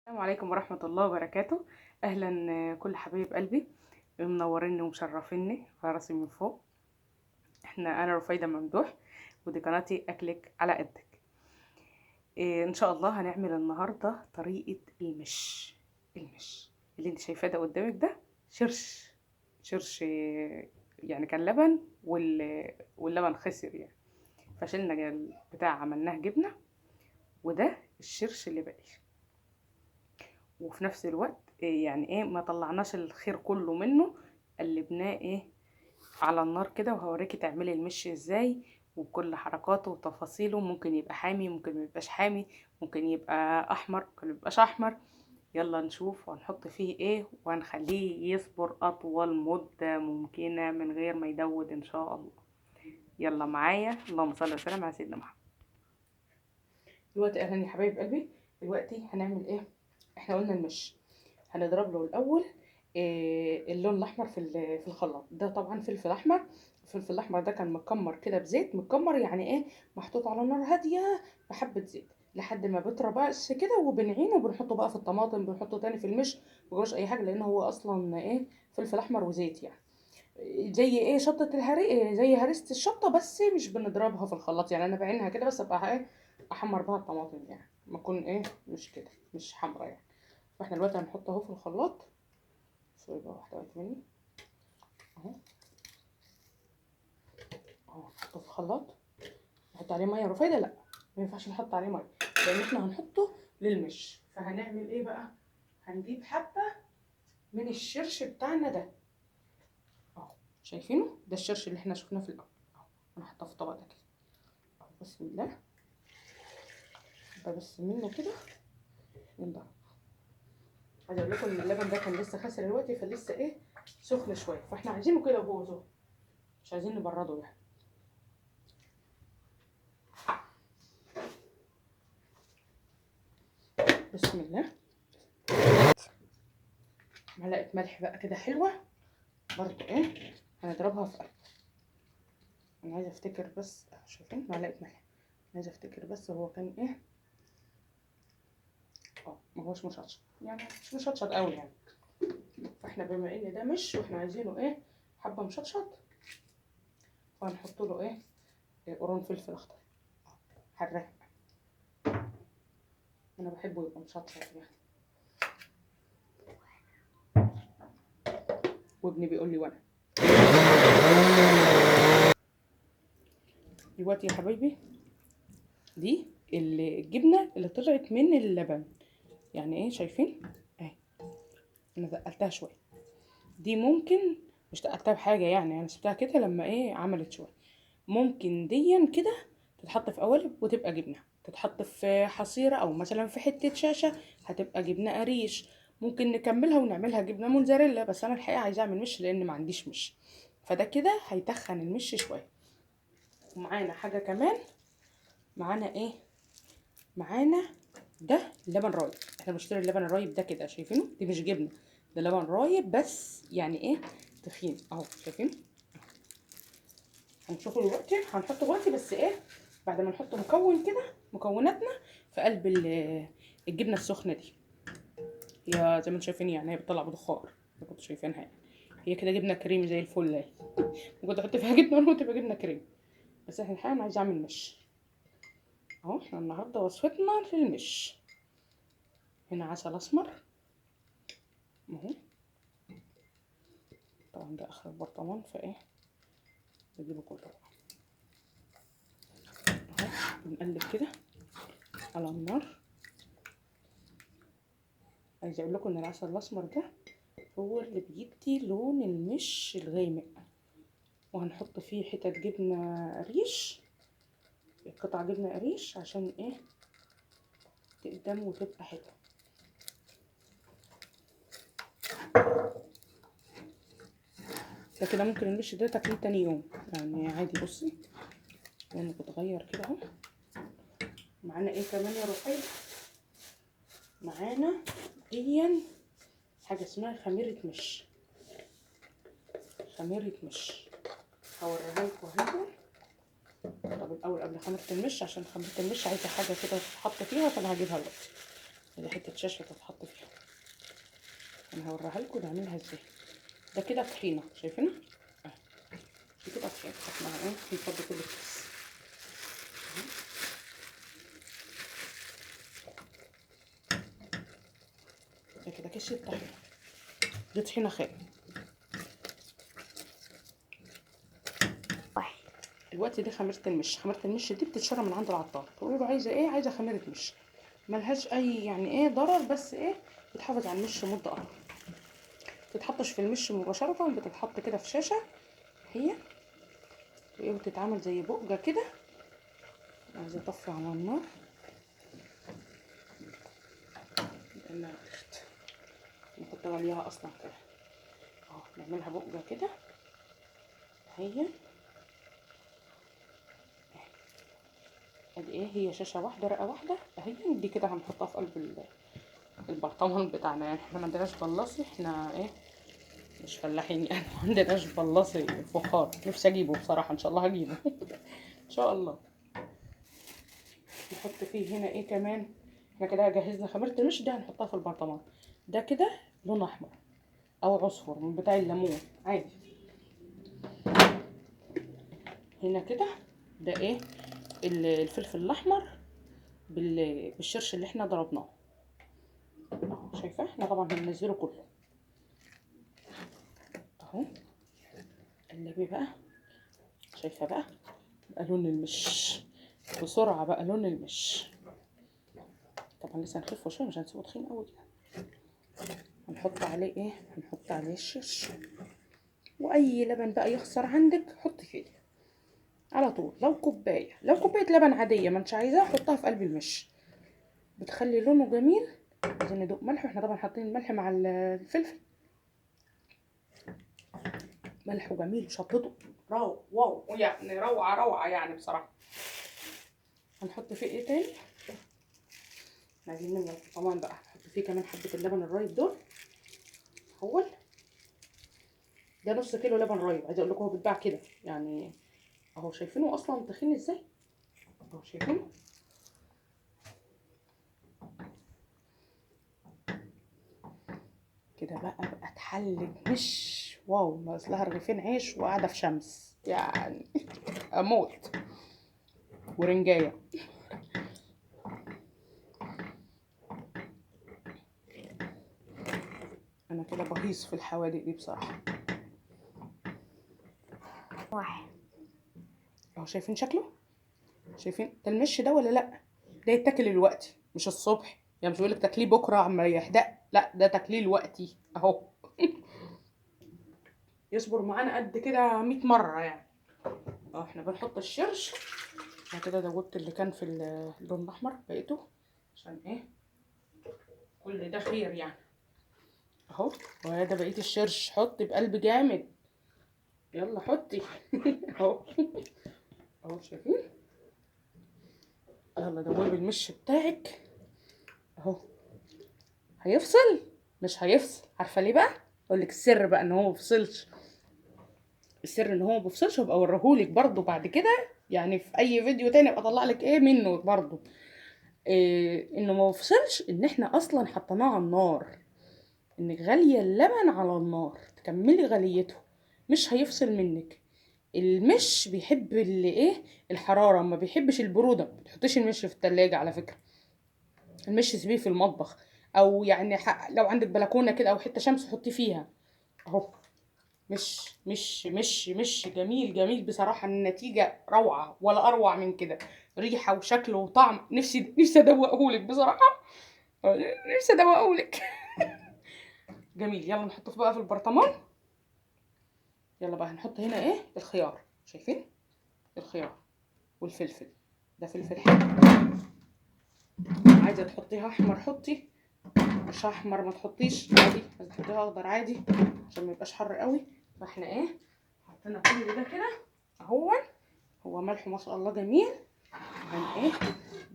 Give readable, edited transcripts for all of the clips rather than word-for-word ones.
السلام عليكم ورحمة الله وبركاته. أهلا كل حبايب قلبي منوريني ومشرفيني على راسي من فوق. أنا رفيدة ممدوح، ودي قناتي أكلك على قدك. إن شاء الله هنعمل النهاردة طريقة المش اللي انت شايفاه ده قدامك ده شرش شرش يعني كان لبن واللبن خسر يعني، فشلنا البتاع عملناه جبنة، وده الشرش اللي باقي. وفي نفس الوقت يعني ما طلعناش الخير كله منه، قلبناه على النار كده، وهوريكي تعملي المش ازاي وبكل حركاته وتفاصيله. ممكن يبقى حامي، ممكن ميبقاش حامي، ممكن يبقى احمر، ممكن ميبقاش احمر. يلا نشوف وهنحط فيه ايه، وهنخليه يصبر اطول مدة ممكنة من غير ما يدود ان شاء الله. يلا معايا، اللهم صل وسلم على سيدنا محمد. دلوقتي اهلا يا حبايب قلبي، دلوقتي هنعمل ايه؟ احنا قلنا المش هنضرب له الاول اللون الاحمر في الخلاط ده. طبعا فلفل احمر، الفلفل الاحمر ده كان متكمر كده بزيت، متكمر يعني محطوط على نار هاديه بحبه زيت لحد ما بيطرى بس كده، وبنعينه وبنحطه بقى في الطماطم، بنحطه تاني في المش. مجروش اي حاجه، لان هو اصلا فلفل احمر وزيت يعني. زي شطه الهري، زي هريسه الشطه، بس مش بنضربها في الخلاط يعني. انا بعينها كده بس، ابقى احمر بها الطماطم يعني، ما اكون مش كده، مش حمرا يعني. فاحنا دلوقتي هنحطه اهو في الخلاط. سوري بقى، واحدة وقت مني. اهو نحطه في الخلاط. نحط عليه ميه رفيدة؟ لا، ما ينفعش نحط عليه ميه، لان احنا هنحطه للمش. فهنعمل ايه بقى؟ هنجيب حبة من الشرش بتاعنا ده اهو. شايفينه ده الشرش اللي احنا شفناه في الاول اهو. انا حاطاه في الطبق ده كده اهو. بسم الله. بس منه كده نضرب. عايزه اقول لكم ان اللبن ده كان لسه خاسر دلوقتي، فلسه سخن شويه، فاحنا عايزينه كده وهو سخن، مش عايزين نبرده يعني. بسم الله. معلقه ملح بقى كده حلوه برضو هنضربها في قلب. انا عايزه افتكر بس، شايفين معلقه ملح. عايزه افتكر بس هو كان ما هوش مشطشط يعني، مش مشطشط قوي يعني. فاحنا بما ان ده مش، واحنا عايزينه حبه مشطشط، فهنحط له قرون فلفل اخضر حراق. انا بحبه يبقى مشطشط يعني، وابني بيقول لي وانا. دلوقتي يا حبايبي، دي الجبنه اللي طلعت من اللبن يعني، شايفين انا تقلتها شويه. دي ممكن مش تقلتها بحاجه يعني، انا سبتها كده لما عملت شويه. ممكن ديا كده تتحط في قوالب وتبقى جبنه، تتحط في حصيره او مثلا في حته شاشه هتبقى جبنه قريش. ممكن نكملها ونعملها جبنه موتزاريلا، بس انا الحقيقه عايزه اعمل مش لان ما عنديش مش. فده كده هيتخن المش شويه. ومعانا حاجه كمان، معانا معانا ده لبن رايب. احنا بنشتري اللبن الرايب ده كده، شايفينه؟ دي مش جبنه، ده لبن رايب بس يعني تخين اهو، شايفين؟ هنشوفه دلوقتي، هنحطه دلوقتي بس بعد ما نحط مكون كده، مكوناتنا في قلب الجبنه السخنه دي. هي زي ما انتم شايفين يعني، هي بتطلع بخار، زي كنتوا شايفينها يعني. هي كده جبنه كريمي زي الفل اهي. ممكن تحط فيها جبنه ولا تبقى جبنه كريمي، بس احنا الحقيقه انا عايزه اعمل مش اهو. احنا النهارده وصفتنا للمش. هنا عسل اسمر اهو، طبعا ده اخر البرطمان بجيبه كله اهو. بنقلب كده على النار. عايزه اقول لكم ان العسل الاسمر ده هو اللي بيدي لون المش الغامق. وهنحط فيه حتت جبنه قريش، قطع جبنه قريش، عشان تقدم وتبقى حلوه. ده كده ممكن المش ده تاكليه تاني يوم يعني عادي. بصي لونه بتغير كده اهو. معانا كمان يا رقيق؟ معانا حاجه اسمها خميره مش. خميره مش هوريها لكم اهي. طب الاول قبل خميره المش، عشان خميره المش عايزه حاجه كده تتحط فيها، فانا هجيبها دلوقتي. دي حته شاشه تتحط فيها. انا هوريها لكم نعملها ازاي. ده كده طحينه شايفينها دي كده طحينه. احنا ايه بنفضي كل الكيس. ده كده كيس الطحينه. دي طحينه خام. دلوقتي دي خميره المش. خميره المش دي بتتشرى من عند العطار، تقولوا له عايزه ايه؟ عايزه خميره مش. ملهاش اي يعني ايه ضرر، بس ايه بتحافظ على المش مده اطول. بتتحطش في المش مباشره، بتتحط كده في شاشه هي وايه، بتتعمل زي بقجه كده. عايزه اطفي على النار لانها غليت، كنت غليها اصلا كده اهو. نعملها بقجه كده هي. ادي ايه، هي شاشه واحده رقه واحده اهي. دي كده هنحطها في قلب البرطمان بتاعنا. يعني احنا ما عندناش بلاصي، احنا ايه مش فلاحين يعني. ما عندناش بلاصي فخار. نفسي اجيبه بصراحه، ان شاء الله هجيبه ان شاء الله. نحط فيه هنا ايه كمان. احنا كده جهزنا خميره المش دي، هنحطها في البرطمان. ده كده لون احمر او عصفر من بتاع الليمون عادي. هنا كده ده ايه، الفلفل الاحمر بالشرش اللي احنا ضربناه اهو. شايفاه؟ احنا طبعا هننزله كله اهو. قلبي بقى. شايفه بقى لون المش بسرعه بقى، لون المش. طبعا لسه هنخفه شويه، مش هنسيبه تخين قوي كده. هنحط عليه ايه، هنحط عليه الشرش. واي لبن بقى يخسر عندك حطي فيه على طول. لو كوبايه لبن عاديه ما انتش عايزاها، حطها في قلب المش، بتخلي لونه جميل. عايزين ندوق ملح، واحنا طبعا حاطين الملح مع الفلفل. ملحه جميل وشطته واو يعني روعه يعني بصراحه. هنحط فيه ايه تاني؟ عايزين نملى طبعا بقى. هنحط فيه كمان حبه اللبن الرايب دول اول. ده نص كيلو لبن رايب. عايزه اقول لكم هو بيتباع كده يعني اهو. شايفينه اصلا تخين ازاي اهو، شايفينه كده بقى اتحلت مش واو. ناقص لها رغيفين عيش وقاعده في شمس يعني اموت. ورنجايه. انا كده بهيص في الحوادق دي بصراحه. واحد اهو. شايفين شكله؟ شايفين ده المش ده ولا لا؟ ده يتاكل الوقتي مش الصبح يعني. مش بيقولك تاكليه بكره عما يحدق، لا ده تاكليه الوقتي اهو يصبر معانا قد كده 100 مره يعني اهو. احنا بنحط الشرش. انا كده دوبت اللي كان في اللون الاحمر بقيته، عشان ايه كل ده خير يعني اهو. وهذا بقيه الشرش. حطي بقلب جامد، يلا حطي اهو اهو. شايفين؟ يلا دوبي المش بتاعك اهو. هيفصل مش هيفصل. عارفه ليه بقى؟ اقول لك السر بقى ان هو ما بيفصلش. السر ان هو ما بيفصلش، وابقى اوريهولك برده بعد كده يعني في اي فيديو تاني. ابقى اطلع لك ايه منه برده. إيه انه ما بيفصلش؟ ان احنا اصلا حطيناه على النار. انك غاليه اللبن على النار تكملي غليته، مش هيفصل منك. المش بيحب ايه الحراره، ما بيحبش البروده. ما تحطيش المش في التلاجة على فكره. المش سيبيه في المطبخ، او يعني لو عندك بلكونه كده او حته شمس حطي فيها اهو. مش جميل بصراحه. النتيجه روعه ولا اروع من كده. ريحه وشكل وطعم. نفسي ادوقهولك بصراحه. نفسي ادوقهولك جميل. يلا نحطه بقى في البرطمان. يلا بقى هنحط هنا ايه الخيار. شايفين الخيار والفلفل؟ ده فلفل حلو. عايزه تحطيها احمر حطي، مش احمر ما تحطيش عادي. عايزه تحطيها اخضر عادي عشان ما يبقاش حر قوي. فاحنا ايه حطينا كل ده كده اهو. هو ملح ما شاء الله جميل. ايه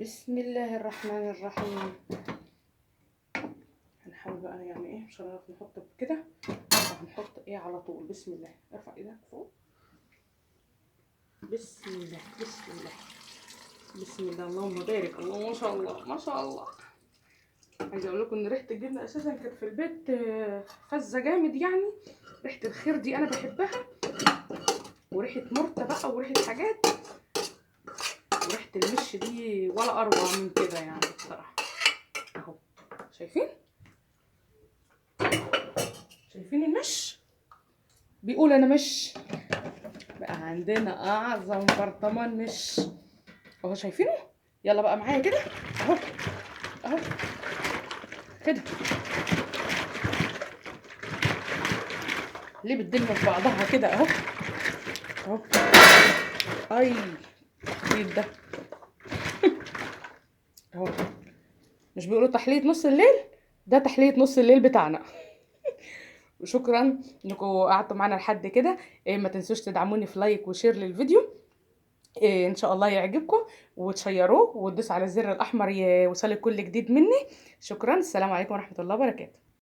بسم الله الرحمن الرحيم. هنحاول بقى يعني ايه مش هنعرف نحط كده. هنحط ايه على طول. بسم الله. ارفع ايدك فوق. بسم الله بسم الله بسم الله. اللهم بارك. الله ما شاء الله ما شاء الله. عايزه اقول لكم ان ريحه الجبنه اساسا كانت في البيت فزه جامد يعني. ريحه الخير دي انا بحبها، وريحه مرته بقى وريحه حاجات، وريحه المش دي ولا اروع من كده يعني بصراحه. اهو شايفين، شايفين المش بيقول انا مش بقى عندنا اعظم برطمان مش اهو شايفينه. يلا بقى معايا كده اهو، اهو كده. ليه بتدم في بعضها كده اهو، اهو. اي ايه ده اهو. مش بيقولوا تحلية نص الليل؟ ده تحلية نص الليل بتاعنا. وشكرا انكم قعدتوا معانا لحد كده. ما تنسوش تدعموني في لايك وشير للفيديو. ان شاء الله يعجبكم، وتشيروه وتدوسوا على الزر الاحمر يوصلك كل جديد مني. شكرا، السلام عليكم ورحمة الله وبركاته.